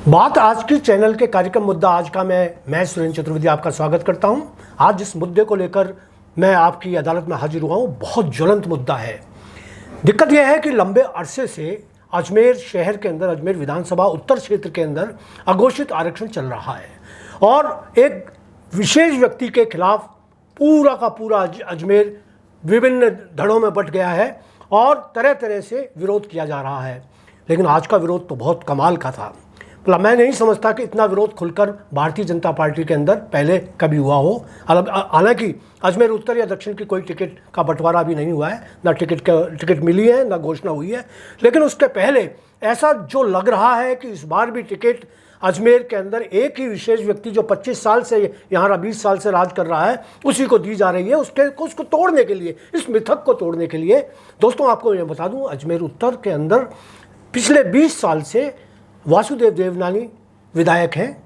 बात आज की चैनल के कार्यक्रम मुद्दा आज का मैं सुरेंद्र चतुर्वेदी आपका स्वागत करता हूं। आज जिस मुद्दे को लेकर मैं आपकी अदालत में हाजिर हुआ हूं बहुत ज्वलंत मुद्दा है। दिक्कत यह है कि लंबे अरसे से अजमेर शहर के अंदर, अजमेर विधानसभा उत्तर क्षेत्र के अंदर अघोषित आरक्षण चल रहा है और एक विशेष व्यक्ति के खिलाफ पूरा का पूरा अजमेर विभिन्न धड़ों में बंट गया है और तरह तरह से विरोध किया जा रहा है। लेकिन आज का विरोध तो बहुत कमाल का था। मतलब मैं नहीं समझता कि इतना विरोध खुलकर भारतीय जनता पार्टी के अंदर पहले कभी हुआ हो। हालांकि अजमेर उत्तर या दक्षिण की कोई टिकट का बंटवारा भी नहीं हुआ है, ना टिकट मिली है, ना घोषणा हुई है। लेकिन उसके पहले ऐसा जो लग रहा है कि इस बार भी टिकट अजमेर के अंदर एक ही विशेष व्यक्ति जो 25 साल से यहाँ 20 साल से राज कर रहा है उसी को दी जा रही है। उसको तोड़ने के लिए, इस मिथक को तोड़ने के लिए दोस्तों आपको मैं बता दूं, अजमेर उत्तर के अंदर पिछले 20 साल से वासुदेव देवनानी विधायक हैं,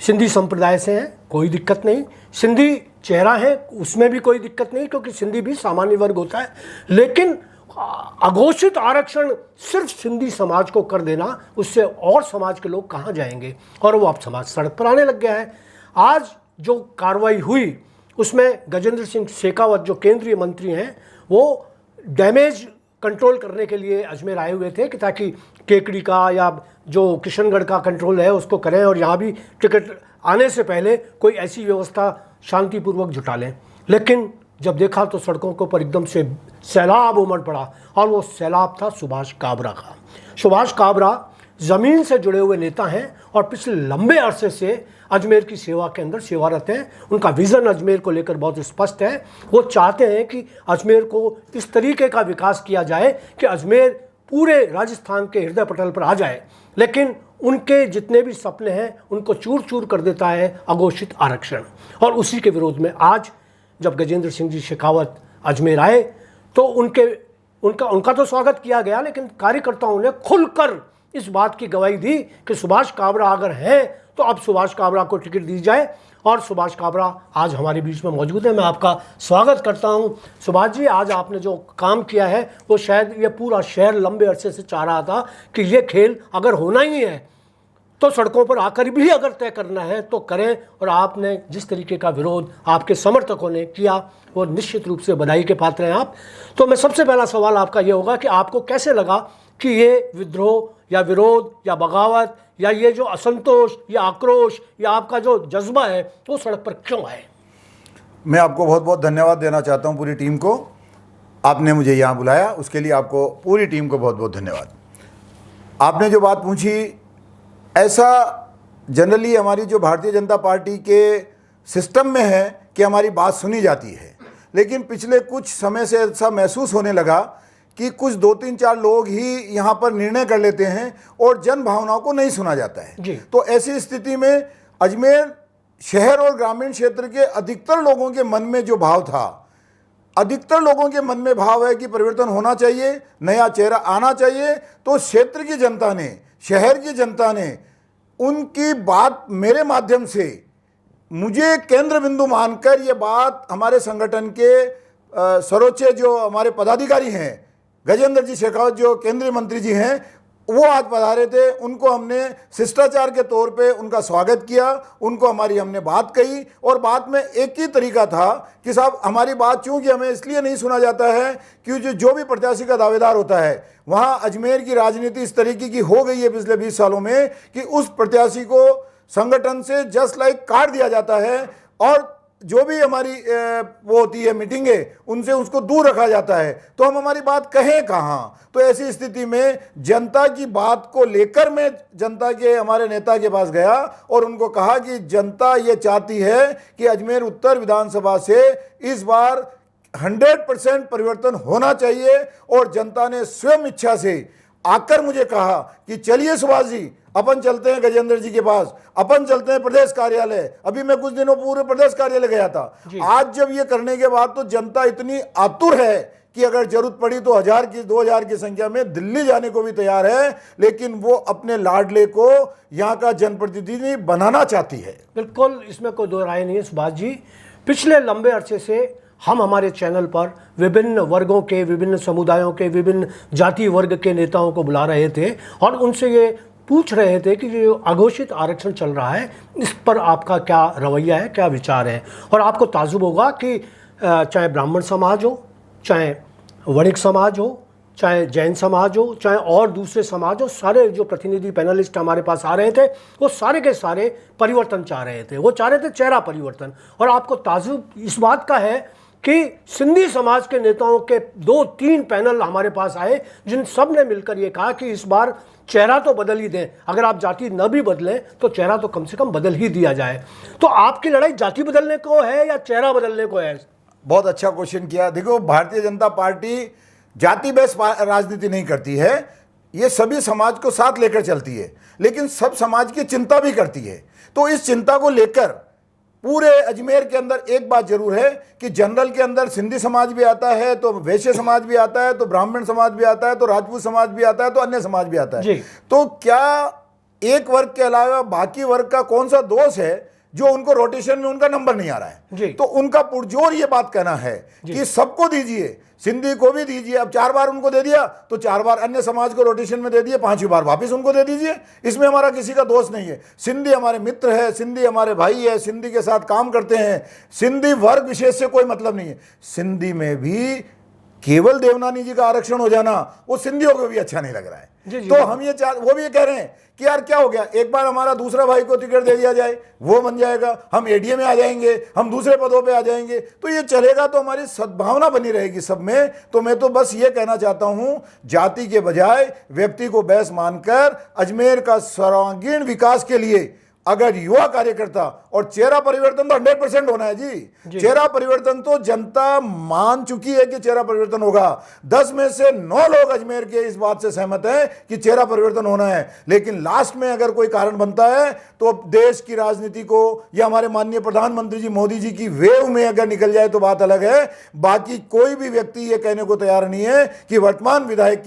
सिंधी संप्रदाय से हैं, कोई दिक्कत नहीं। सिंधी चेहरा है, उसमें भी कोई दिक्कत नहीं क्योंकि सिंधी भी सामान्य वर्ग होता है। लेकिन अघोषित आरक्षण सिर्फ सिंधी समाज को कर देना, उससे और समाज के लोग कहाँ जाएंगे? और वो अब समाज सड़क पर आने लग गया है। आज जो कार्रवाई हुई उसमें गजेंद्र सिंह शेखावत जो केंद्रीय मंत्री हैं वो डैमेज कंट्रोल करने के लिए अजमेर आए हुए थे कि ताकि केकड़ी का या जो किशनगढ़ का कंट्रोल है उसको करें और यहाँ भी टिकट आने से पहले कोई ऐसी व्यवस्था शांतिपूर्वक जुटा लें। लेकिन जब देखा तो सड़कों के ऊपर एकदम से सैलाब उमड़ पड़ा और वो सैलाब था सुभाष काबरा का। सुभाष काबरा ज़मीन से जुड़े हुए नेता हैं और पिछले लंबे अरसे से अजमेर की सेवा के अंदर सेवारत हैं। उनका विज़न अजमेर को लेकर बहुत स्पष्ट है। वो चाहते हैं कि अजमेर को इस तरीके का विकास किया जाए कि अजमेर पूरे राजस्थान के हृदय पटल पर आ जाए। लेकिन उनके जितने भी सपने हैं उनको चूर चूर कर देता है अघोषित आरक्षण। और उसी के विरोध में आज जब गजेंद्र सिंह जी शेखावत अजमेर आए तो उनका तो स्वागत किया गया, लेकिन कार्यकर्ताओं ने खुलकर इस बात की गवाही दी कि सुभाष काबरा अगर हैं तो अब सुभाष काबरा को टिकट दी जाए। और सुभाष काबरा आज हमारे बीच में मौजूद है। मैं आपका स्वागत करता हूं। सुभाष जी, आज आपने जो काम किया है वो शायद ये पूरा शहर लंबे अरसे से चाह रहा था कि ये खेल अगर होना ही है तो सड़कों पर आकर भी अगर तय करना है तो करें। और आपने जिस तरीके का विरोध आपके समर्थकों ने किया वो निश्चित रूप से बधाई के पात्र हैं आप। तो मैं सबसे पहला सवाल आपका ये होगा कि आपको कैसे लगा कि ये विद्रोह या विरोध या बगावत या ये जो असंतोष या आक्रोश या आपका जो जज्बा है वो सड़क पर क्यों आए? मैं आपको बहुत बहुत धन्यवाद देना चाहता हूं पूरी टीम को। आपने मुझे यहाँ बुलाया उसके लिए आपको पूरी टीम को बहुत बहुत धन्यवाद। आपने जो बात पूछी, ऐसा जनरली हमारी जो भारतीय जनता पार्टी के सिस्टम में है कि हमारी बात सुनी जाती है, लेकिन पिछले कुछ समय से ऐसा महसूस होने लगा कि कुछ 2-3-4 लोग ही यहाँ पर निर्णय कर लेते हैं और जन भावनाओं को नहीं सुना जाता है। तो ऐसी स्थिति में अजमेर शहर और ग्रामीण क्षेत्र के अधिकतर लोगों के मन में जो भाव था, अधिकतर लोगों के मन में भाव है कि परिवर्तन होना चाहिए, नया चेहरा आना चाहिए। तो क्षेत्र की जनता ने, शहर की जनता ने उनकी बात मेरे माध्यम से मुझे केंद्र बिंदु मानकर ये बात हमारे संगठन के सर्वोच्च जो हमारे पदाधिकारी हैं, गजेंद्र जी शेखावत जो केंद्रीय मंत्री जी हैं, वो आज पधारे थे। उनको हमने शिष्टाचार के तौर पे उनका स्वागत किया, उनको हमने बात कही और बात में एक ही तरीका था कि साहब हमारी बात चूँकि हमें इसलिए नहीं सुना जाता है कि जो भी प्रत्याशी का दावेदार होता है वहाँ अजमेर की राजनीति इस तरीके की हो गई है पिछले 20 सालों में कि उस प्रत्याशी को संगठन से जस्ट लाइक काट दिया जाता है और जो भी हमारी वो होती है मीटिंगें, उनसे उसको दूर रखा जाता है। तो हम हमारी बात कहें कहाँ? तो ऐसी स्थिति में जनता की बात को लेकर मैं जनता के हमारे नेता के पास गया और उनको कहा कि जनता ये चाहती है कि अजमेर उत्तर विधानसभा से इस बार 100% परिवर्तन होना चाहिए। और जनता ने स्वयं इच्छा से आकर मुझे कहा कि चलिए सुभाष जी, अपन चलते हैं गजेंद्र जी के पास, अपन चलते हैं प्रदेश कार्यालय। अभी मैं कुछ दिनों पूर्व प्रदेश कार्यालय गया था। आज जब ये करने के बाद तो जनता इतनी आतुर है कि अगर जरूरत पड़ी तो 1000 की 2000 की संख्या में दिल्ली जाने को भी तैयार है, लेकिन वो अपने लाडले को यहाँ का जनप्रतिनिधि बनाना चाहती है। बिल्कुल, इसमें कोई दो राय नहीं है सुभाष जी। पिछले लंबे अरसे से हम हमारे चैनल पर विभिन्न वर्गों के, विभिन्न समुदायों के, विभिन्न जाति वर्ग के नेताओं को बुला रहे थे और उनसे ये पूछ रहे थे कि जो अघोषित आरक्षण चल रहा है इस पर आपका क्या रवैया है, क्या विचार है। और आपको ताजुब होगा कि चाहे ब्राह्मण समाज हो, चाहे वणिक समाज हो, चाहे जैन समाज हो, चाहे और दूसरे समाज हो, सारे जो प्रतिनिधि पैनलिस्ट हमारे पास आ रहे थे वो सारे के सारे परिवर्तन चाह रहे थे। वो चाह रहे थे चेहरा परिवर्तन। और आपको ताजुब इस बात का है कि सिंधी समाज के नेताओं के 2-3 पैनल हमारे पास आए जिन सब ने मिलकर ये कहा कि इस बार चेहरा तो बदल ही दें, अगर आप जाति न भी बदलें तो चेहरा तो कम से कम बदल ही दिया जाए। तो आपकी लड़ाई जाति बदलने को है या चेहरा बदलने को है? बहुत अच्छा क्वेश्चन किया। देखो, भारतीय जनता पार्टी जाति बेस राजनीति नहीं करती है, ये सभी समाज को साथ लेकर चलती है, लेकिन सब समाज की चिंता भी करती है। तो इस चिंता को लेकर पूरे अजमेर के अंदर एक बात जरूर है कि जनरल के अंदर सिंधी समाज भी आता है, तो वैश्य समाज भी आता है, तो ब्राह्मण समाज भी आता है, तो राजपूत समाज भी आता है, तो अन्य समाज भी आता है। तो क्या एक वर्ग के अलावा बाकी वर्ग का कौन सा दोष है जो उनको रोटेशन में उनका नंबर नहीं आ रहा है? तो उनका पुरजोर ये बात कहना है कि सबको दीजिए, सिंधी को भी दीजिए। अब 4 बार उनको दे दिया तो 4 बार अन्य समाज को रोटेशन में दे दिए, 5वीं बार वापस उनको दे दीजिए। इसमें हमारा किसी का दोष नहीं है। सिंधी हमारे मित्र है, सिंधी हमारे भाई है, सिंधी के साथ काम करते हैं। सिंधी वर्ग विशेष से कोई मतलब नहीं है। सिंधी में भी केवल देवनानी जी का आरक्षण हो जाना वो सिंधियों को भी अच्छा नहीं लग रहा है। तो हम ये वो भी ये कह रहे हैं कि यार क्या हो गया, एक बार हमारा दूसरा भाई को टिकट दे दिया जाए, वो बन जाएगा, हम एडीए में आ जाएंगे, हम दूसरे पदों पे आ जाएंगे, तो ये चलेगा, तो हमारी सद्भावना बनी रहेगी सब में। तो मैं तो बस ये कहना चाहता हूं, जाति के बजाय व्यक्ति को बेस मानकर अजमेर का सर्वांगीण विकास के लिए अगर युवा कार्यकर्ता, और चेहरा परिवर्तन तो 100% होना है जी। चेहरा परिवर्तन तो जनता मान चुकी है कि चेहरा परिवर्तन होगा। 10 में से 9 लोग अजमेर के इस बात से सहमत हैं कि चेहरा परिवर्तन होना है। लेकिन लास्ट में अगर कोई कारण बनता है तो देश की राजनीति को या हमारे माननीय प्रधानमंत्री जी मोदी जी की वेव में अगर निकल जाए तो बात अलग है। बाकी कोई भी व्यक्ति ये कहने को तैयार नहीं है कि वर्तमान विधायक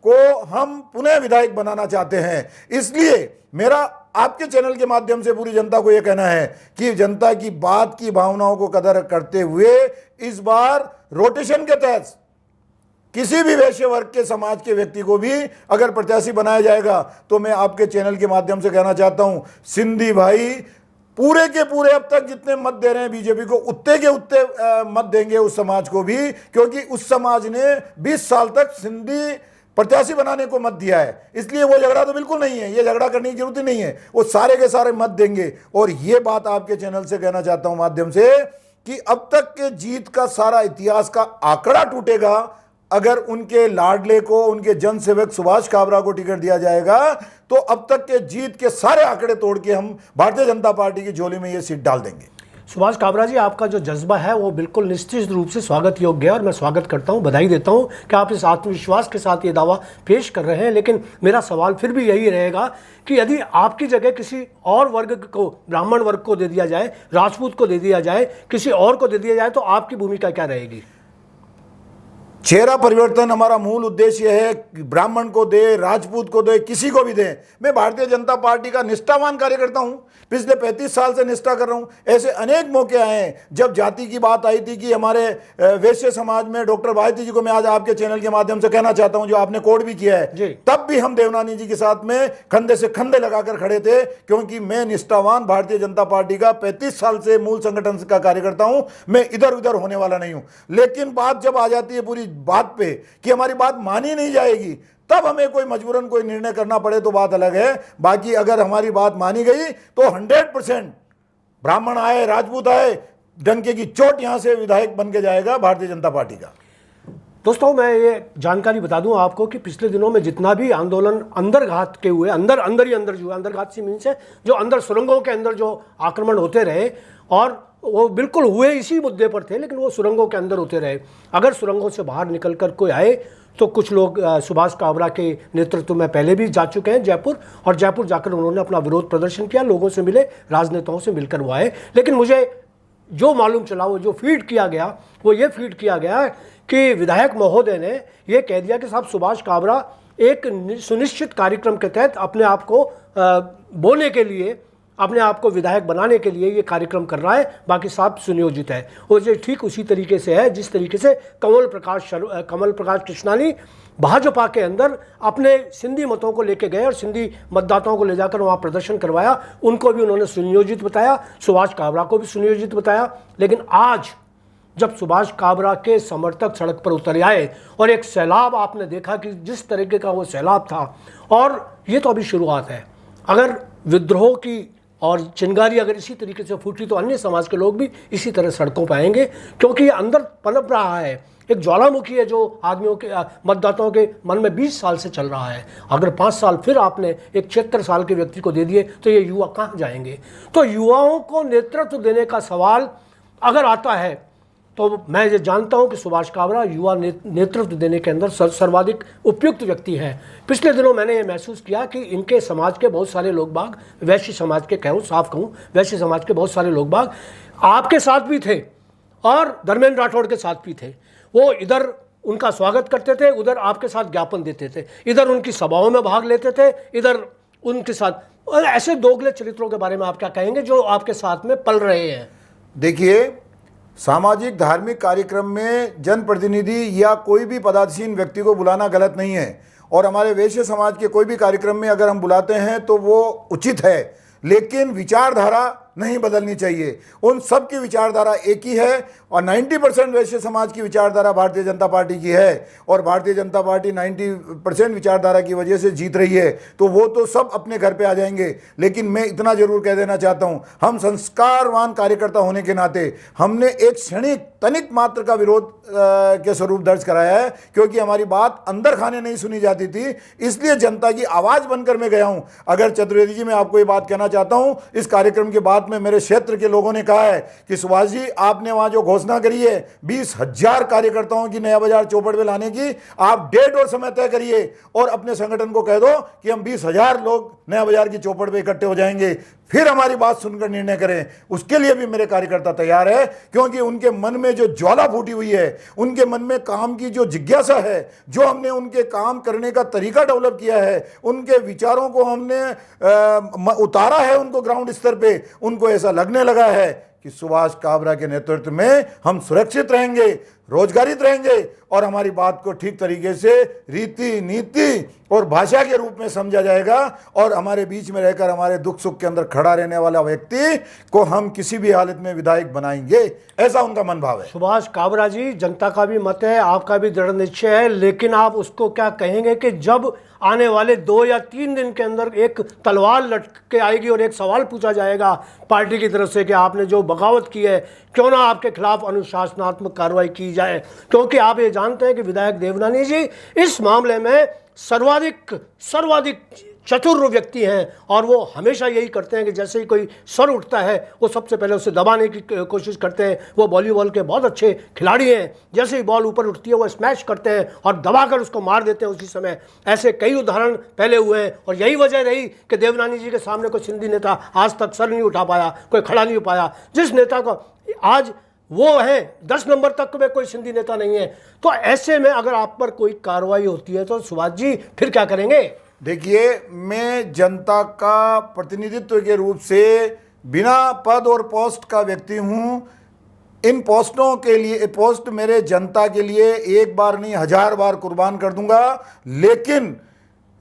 को हम पुनः विधायक बनाना चाहते हैं। इसलिए मेरा आपके चैनल के माध्यम से पूरी जनता को यह कहना है कि जनता की बात की भावनाओं को कदर करते हुए इस बार रोटेशन के तहत किसी भी वैश्य वर्ग के समाज के व्यक्ति को भी अगर प्रत्याशी बनाया जाएगा तो मैं आपके चैनल के माध्यम से कहना चाहता हूं, सिंधी भाई पूरे के पूरे अब तक जितने मत दे रहे हैं बीजेपी को, उतने के उतने मत देंगे उस समाज को भी, क्योंकि उस समाज ने 20 साल तक सिंधी प्रत्याशी बनाने को मत दिया है। इसलिए वो झगड़ा तो बिल्कुल नहीं है, ये झगड़ा करने की जरूरत ही नहीं है, वो सारे के सारे मत देंगे। और ये बात आपके चैनल से कहना चाहता हूं माध्यम से कि अब तक के जीत का सारा इतिहास का आंकड़ा टूटेगा अगर उनके लाडले को, उनके जनसेवक सुभाष काबरा को टिकट दिया जाएगा तो अब तक के जीत के सारे आंकड़े तोड़ के हम भारतीय जनता पार्टी की झोली में ये सीट डाल देंगे। सुभाष काबरा जी, आपका जो जज्बा है वो बिल्कुल निश्चित रूप से स्वागत योग्य है और मैं स्वागत करता हूं, बधाई देता हूं कि आप इस आत्मविश्वास के साथ ये दावा पेश कर रहे हैं। लेकिन मेरा सवाल फिर भी यही रहेगा कि यदि आपकी जगह किसी और वर्ग को, ब्राह्मण वर्ग को दे दिया जाए, राजपूत को दे दिया जाए, किसी और को दे दिया जाए, तो आपकी भूमिका क्या रहेगी? चेहरा परिवर्तन हमारा मूल उद्देश्य है। ब्राह्मण को दे, राजपूत को दे, किसी को भी दे। मैं भारतीय जनता पार्टी का निष्ठावान कार्यकर्ता हूं, पिछले 35 साल से निष्ठा कर रहा हूं। ऐसे अनेक मौके आए हैं जब जाति की बात आई थी कि हमारे वैश्य समाज में डॉक्टर भारती जी को मैं आज आपके चैनल के माध्यम से कहना चाहता हूं, जो आपने कोड भी किया है, तब भी हम देवनानी जी के साथ में कंधे से कंधे लगाकर खड़े थे, क्योंकि मैं निष्ठावान भारतीय जनता पार्टी का 35 साल से मूल संगठन का कार्यकर्ता हूं। मैं इधर उधर होने वाला नहीं हूं। लेकिन बात जब आ जाती है पूरी बात पे कि हमारी बात मानी नहीं जाएगी, तब हमें कोई मजबूरन कोई निर्णय करना पड़े तो बात अलग है। बाकी अगर हमारी बात मानी गई तो 100% ब्राह्मण आए, राजपूत आए, डंके की चोट यहां से विधायक बन के जाएगा भारतीय जनता पार्टी का। दोस्तों, मैं ये जानकारी बता दूं आपको कि पिछले दिनों में जितना भी आंदोलन अंदरघात के हुए, अंदर ही अंदर जो अंदरघात से मीन्स है जो अंदर सुरंगों के अंदर जो आक्रमण होते रहे, और वो बिल्कुल हुए इसी मुद्दे पर थे, लेकिन वो सुरंगों के अंदर होते रहे। अगर सुरंगों से बाहर निकल कर कोई आए तो कुछ लोग सुभाष काबरा के नेतृत्व में पहले भी जा चुके हैं जयपुर, और जयपुर जाकर उन्होंने अपना विरोध प्रदर्शन किया, लोगों से मिले, राजनेताओं से मिलकर वो आए। लेकिन मुझे जो मालूम चला, वो जो फीड किया गया, वो ये फीड किया गया कि विधायक महोदय ने ये कह दिया कि साहब सुभाष काबरा एक सुनिश्चित कार्यक्रम के तहत अपने आप को बोने के लिए, अपने आप को विधायक बनाने के लिए ये कार्यक्रम कर रहा है, बाकी सब सुनियोजित है। और ये ठीक उसी तरीके से है जिस तरीके से कमल प्रकाश कृष्णानी भाजपा के अंदर अपने सिंधी मतों को लेके गए और सिंधी मतदाताओं को ले जाकर वहाँ प्रदर्शन करवाया। उनको भी उन्होंने सुनियोजित बताया, सुभाष काबरा को भी सुनियोजित बताया। लेकिन आज जब सुभाष काबरा के समर्थक सड़क पर उतर आए और एक सैलाब आपने देखा कि जिस तरीके का वो सैलाब था, और ये तो अभी शुरुआत है। अगर विद्रोह की और चिंगारी अगर इसी तरीके से फूटी तो अन्य समाज के लोग भी इसी तरह सड़कों पर आएंगे, क्योंकि ये अंदर पनप रहा है। एक ज्वालामुखी है जो आदमियों के मतदाताओं के मन में 20 साल से चल रहा है। अगर 5 साल फिर आपने एक 76 साल के व्यक्ति को दे दिए तो ये युवा कहाँ जाएंगे? तो युवाओं को नेतृत्व देने का सवाल अगर आता है तो मैं ये जानता हूं कि सुभाष काबरा युवा नेतृत्व देने के अंदर सर्वाधिक उपयुक्त व्यक्ति है। पिछले दिनों मैंने ये महसूस किया कि इनके समाज के बहुत सारे लोग बाग, वैश्य समाज के साफ कहूँ, वैश्य समाज के बहुत सारे लोग बाग आपके साथ भी थे और धर्मेंद्र राठौड़ के साथ भी थे। वो इधर उनका स्वागत करते थे, उधर आपके साथ ज्ञापन देते थे, इधर उनकी सभाओं में भाग लेते थे, इधर उनके साथ। और ऐसे दोगले चरित्रों के बारे में आप क्या कहेंगे जो आपके साथ में पल रहे हैं? देखिए, सामाजिक धार्मिक कार्यक्रम में जनप्रतिनिधि या कोई भी पदासीन व्यक्ति को बुलाना गलत नहीं है, और हमारे वैश्य समाज के कोई भी कार्यक्रम में अगर हम बुलाते हैं तो वो उचित है, लेकिन विचारधारा नहीं बदलनी चाहिए। उन सब की विचारधारा एक ही है और 90% वैश्य समाज की विचारधारा भारतीय जनता पार्टी की है, और भारतीय जनता पार्टी 90% विचारधारा की वजह से जीत रही है। तो वो तो सब अपने घर पे आ जाएंगे, लेकिन मैं इतना जरूर कह देना चाहता हूं, हम संस्कारवान कार्यकर्ता होने के नाते हमने एक क्षणिक तनिक मात्र का विरोध के स्वरूप दर्ज कराया है, क्योंकि हमारी बात अंदर खाने नहीं सुनी जाती थी, इसलिए जनता की आवाज बनकर मैं गया हूं। अगर चतुर्वेदी जी, मैं आपको ये बात कहना चाहता हूं, इस कार्यक्रम के बाद में मेरे क्षेत्र के लोगों ने कहा है कि सुभाष जी, आपने वहां जो घोषणा करी है 20,000 कार्यकर्ताओं की नया बाजार चौपड़ पे लाने की, आप डेट और समय तय करिए और अपने संगठन को कह दो कि हम 20,000 लोग नया बाजार की चौपड़ पे इकट्ठे हो जाएंगे, फिर हमारी बात सुनकर निर्णय करें। उसके लिए भी मेरे कार्यकर्ता तैयार है, क्योंकि उनके मन में जो ज्वाला फूटी हुई है, उनके मन में काम की जो जिज्ञासा है, जो हमने उनके काम करने का तरीका डेवलप किया है, उनके विचारों को हमने उतारा है उनको ग्राउंड स्तर पे, उनको ऐसा लगने लगा है कि सुभाष काबरा के नेतृत्व में हम सुरक्षित रहेंगे, रोजगारित रहेंगे, और हमारी बात को ठीक तरीके से रीति नीति और भाषा के रूप में समझा जाएगा, और हमारे बीच में रहकर हमारे दुख सुख के अंदर खड़ा रहने वाला व्यक्ति को हम किसी भी हालत में विधायक बनाएंगे, ऐसा उनका मन भाव है। सुभाष काबरा जी, जनता का भी मत है, आपका भी दृढ़ निश्चय है, लेकिन आप उसको क्या कहेंगे कि जब आने वाले 2 या 3 दिन के अंदर एक तलवार लटके आएगी और एक सवाल पूछा जाएगा पार्टी की तरफ से कि आपने जो बगावत की है, क्यों ना आपके खिलाफ अनुशासनात्मक कार्रवाई की जाए? क्योंकि आप ये जानते हैं कि विधायक देवनानी जी इस मामले में सर्वाधिक चतुर व्यक्ति हैं, और वो हमेशा यही करते हैं कि जैसे ही कोई स्वर उठता है वो सबसे पहले उसे दबाने की कोशिश करते हैं। वो वॉलीबॉल के बहुत अच्छे खिलाड़ी हैं, जैसे ही बॉल ऊपर उठती है वो स्मैश करते हैं और दबाकर उसको मार देते हैं उसी समय। ऐसे कई उदाहरण पहले हुए हैं, और यही वजह रही कि देवनानी जी के सामने कोई सिंधी नेता आज तक सर नहीं उठा पाया, कोई खड़ा नहीं हो पाया। जिस नेता को आज वो है 10 नंबर तक में कोई सिंधी नेता नहीं है। तो ऐसे में अगर आप पर कोई कार्रवाई होती है तो सुभाष जी फिर क्या करेंगे? देखिए, मैं जनता का प्रतिनिधित्व के रूप से बिना पद और पोस्ट का व्यक्ति हूं। इन पोस्टों के लिए, पोस्ट मेरे जनता के लिए एक बार नहीं 1000 बार कुर्बान कर दूंगा। लेकिन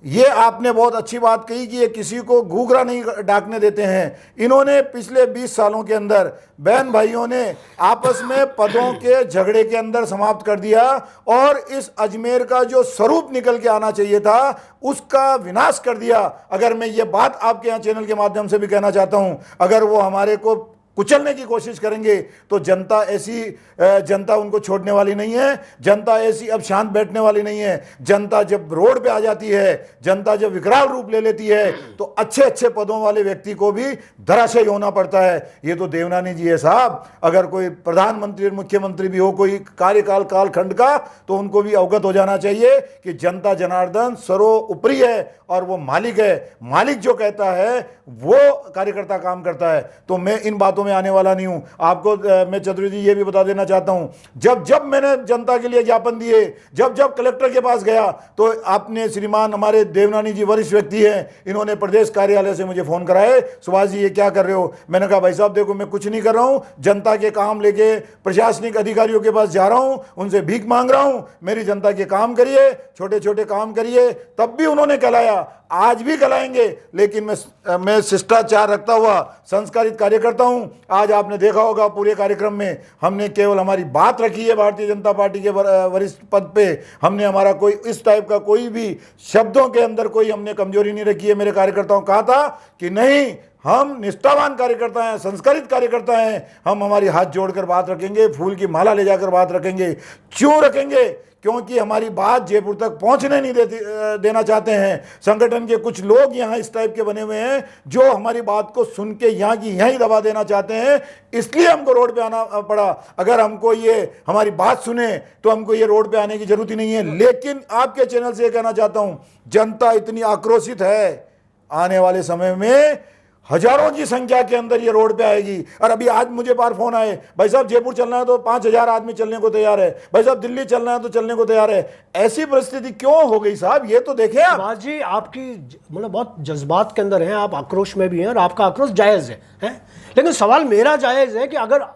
ये आपने बहुत अच्छी बात कही कि ये किसी को घूघरा नहीं डाकने देते हैं। इन्होंने पिछले 20 सालों के अंदर बहन भाइयों ने आपस में पदों के झगड़े के अंदर समाप्त कर दिया, और इस अजमेर का जो स्वरूप निकल के आना चाहिए था उसका विनाश कर दिया। अगर मैं ये बात आपके यहाँ चैनल के माध्यम से भी कहना चाहता हूँ, अगर वो हमारे को कुचलने की कोशिश करेंगे तो जनता उनको छोड़ने वाली नहीं है। जनता ऐसी अब शांत बैठने वाली नहीं है। जनता जब रोड पे आ जाती है, जनता जब विकराल रूप ले लेती है, तो अच्छे अच्छे पदों वाले व्यक्ति को भी धराशायी होना पड़ता है। ये तो देवनानी जी है साहब। अगर कोई प्रधानमंत्री और मुख्यमंत्री भी हो कोई कार्यकाल कालखंड का, तो उनको भी अवगत हो जाना चाहिए कि जनता जनार्दन सर्वोपरि है और वो मालिक है। मालिक जो कहता है वो कार्यकर्ता काम करता है। तो मैं इन बातों में आने वाला नहीं हूं। आपको मैं चतुर्वेदी ये भी बता देना चाहता हूं, जब जब मैंने जनता के लिए ज्ञापन दिए, जब जब कलेक्टर के पास गया, तो आपने श्रीमान हमारे देवनानी जी वरिष्ठ व्यक्ति हैं, इन्होंने प्रदेश कार्यालय से मुझे फोन कराए, सुभाष जी ये क्या कर रहे हो। मैंने कहा भाई साहब देखो मैं कुछ नहीं कर रहा हूं, जनता के काम लेके प्रशासनिक अधिकारियों के पास जा रहा हूं, उनसे भीख मांग रहा हूं, मेरी जनता के काम करिए, छोटे छोटे काम करिए। तब भी उन्होंने कहलाया, आज भी कहलाएंगे, लेकिन मैं शिष्टाचार रखता हुआ संस्कारित कार्यकर्ता हूं। आज आपने देखा होगा पूरे कार्यक्रम में हमने केवल हमारी बात रखी है, भारतीय जनता पार्टी के वरिष्ठ पद पे हमने हमारा कोई इस टाइप का कोई भी शब्दों के अंदर कोई हमने कमजोरी नहीं रखी है। मेरे कार्यकर्ताओं कहा था कि नहीं, हम निष्ठावान कार्यकर्ता हैं, संस्कारित कार्यकर्ता हैं, हम हमारी हाथ जोड़कर बात रखेंगे, फूल की माला ले जाकर बात रखेंगे। क्यों रखेंगे? क्योंकि हमारी बात जयपुर तक पहुंचने नहीं देना चाहते हैं। संगठन के कुछ लोग यहाँ इस टाइप के बने हुए हैं जो हमारी बात को सुन के यहाँ की यहीं दबा देना चाहते हैं, इसलिए हमको रोड पे आना पड़ा। अगर हमको ये हमारी बात सुने तो हमको ये रोड पे आने की जरूरत ही नहीं है। लेकिन आपके चैनल से ये कहना चाहता हूँ, जनता इतनी आक्रोशित है, आने वाले समय में हजारों की संख्या के अंदर ये रोड पे आएगी। और अभी आज मुझे बार फोन आए, भाई साहब जयपुर चलना है तो 5,000 आदमी चलने को तैयार है, भाई साहब दिल्ली चलना है तो चलने को तैयार है। ऐसी परिस्थिति क्यों हो गई साहब, ये तो देखें आप। सुभाष जी आपकी मतलब बहुत जज्बात के अंदर हैं, आप आक्रोश में भी हैं और आपका आक्रोश जायज़ है? लेकिन सवाल मेरा जायज़ है कि अगर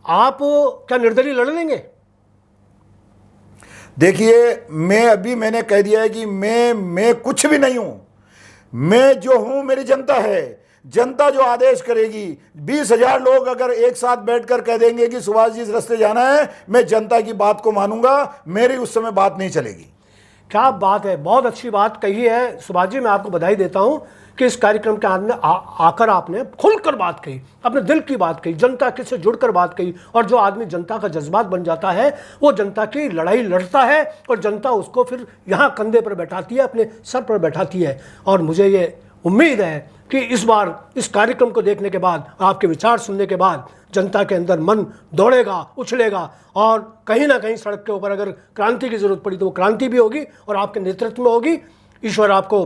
आप क्या निर्दलीय लड़ लेंगे? देखिए मैंने कह दिया है कि मैं कुछ भी नहीं हूं। मैं जो हूं मेरी जनता है, जनता जो आदेश करेगी। 20,000 लोग अगर एक साथ बैठकर कह देंगे कि सुभाष जी इस रास्ते जाना है, मैं जनता की बात को मानूंगा, मेरी उस समय बात नहीं चलेगी। क्या बात है, बहुत अच्छी बात कही है सुभाष जी। मैं आपको बधाई देता हूं कि इस कार्यक्रम के अंदर आकर आपने खुलकर बात कही, अपने दिल की बात कही, जनता के से जुड़कर बात कही। और जो आदमी जनता का जज्बात बन जाता है वो जनता की लड़ाई लड़ता है और जनता उसको फिर यहाँ कंधे पर बैठाती है, अपने सर पर बैठाती है। और मुझे ये उम्मीद है कि इस बार इस कार्यक्रम को देखने के बाद, आपके विचार सुनने के बाद जनता के अंदर मन दौड़ेगा, उछलेगा और कहीं ना कहीं सड़क के ऊपर अगर क्रांति की जरूरत पड़ी तो वो क्रांति भी होगी और आपके नेतृत्व में होगी। ईश्वर आपको,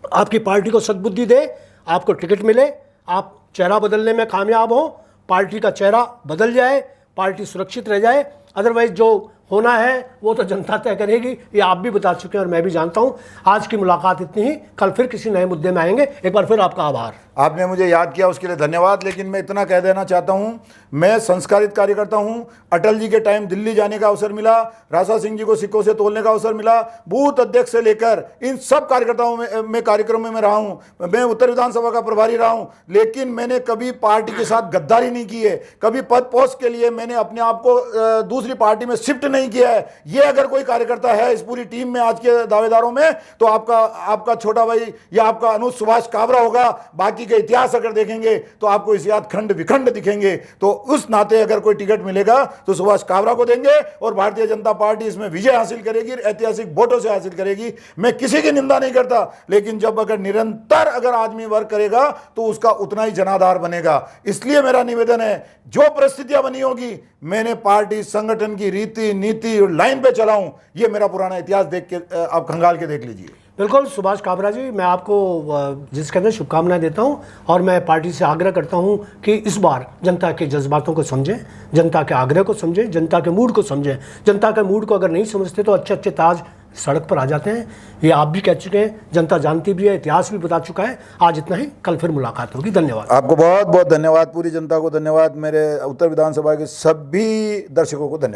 आपकी पार्टी को सद्बुद्धि दे, आपको टिकट मिले, आप चेहरा बदलने में कामयाब हो, पार्टी का चेहरा बदल जाए, पार्टी सुरक्षित रह जाए। अदरवाइज जो होना है वो तो जनता तय करेगी, ये आप भी बता चुके हैं और मैं भी जानता हूं। आज की मुलाकात इतनी ही, कल फिर किसी नए मुद्दे में आएंगे। एक बार फिर आपका आभार। आपने मुझे याद किया उसके लिए धन्यवाद। लेकिन मैं इतना कह देना चाहता हूं, मैं संस्कारित कार्यकर्ता हूं। अटल जी के टाइम दिल्ली जाने का अवसर मिला, राजा सिंह जी को सिक्कों से तोलने का अवसर मिला, बूथ अध्यक्ष से लेकर इन सब कार्यकर्ताओं में कार्यक्रमों में रहा हूं। मैं उत्तर विधानसभा का प्रभारी रहा हूं, लेकिन मैंने कभी पार्टी के साथ गद्दारी नहीं की है। कभी पद पोस्ट के लिए मैंने अपने आप को दूसरी पार्टी में शिफ्ट नहीं किया है। ये अगर कोई कार्यकर्ता है इस पूरी टीम में, आज के दावेदारों में, तो आपका छोटा भाई या आपका अनुज सुभाष काबरा होगा। बाकी के इतिहास अगर देखेंगे तो आपको इतिहास खंड विखंड दिखेंगे। तो उस नाते अगर कोई टिकट मिलेगा तो सुभाष काबरा को देंगे और भारतीय जनता पार्टी इसमें विजय हासिल करेगी, ऐतिहासिक वोटों से हासिल करेगी। मैं किसी की निंदा नहीं करता, लेकिन जब अगर निरंतर अगर आदमी वर्क करेगा तो उसका उतना ही जनाधार बनेगा। इसलिए मेरा निवेदन है, जो परिस्थितियां बनी होगी, मैंने पार्टी संगठन की रीति नीति लाइन पे चला हूं। ये मेरा पुराना इतिहास देख के आप खंगाल के देख लीजिए। बिल्कुल सुभाष काबरा जी, मैं आपको जिसके अंदर शुभकामनाएं देता हूं और मैं पार्टी से आग्रह करता हूं कि इस बार जनता के जज्बातों को समझें, जनता के आग्रह को समझें, जनता के मूड को समझें। जनता के मूड को अगर नहीं समझते तो अच्छे अच्छे ताज सड़क पर आ जाते हैं। ये आप भी कह चुके हैं, जनता जानती भी है, इतिहास भी बता चुका है। आज इतना ही, कल फिर मुलाकात होगी। धन्यवाद। आपको बहुत बहुत धन्यवाद, पूरी जनता को धन्यवाद, मेरे उत्तर विधानसभा के सभी दर्शकों को धन्यवाद।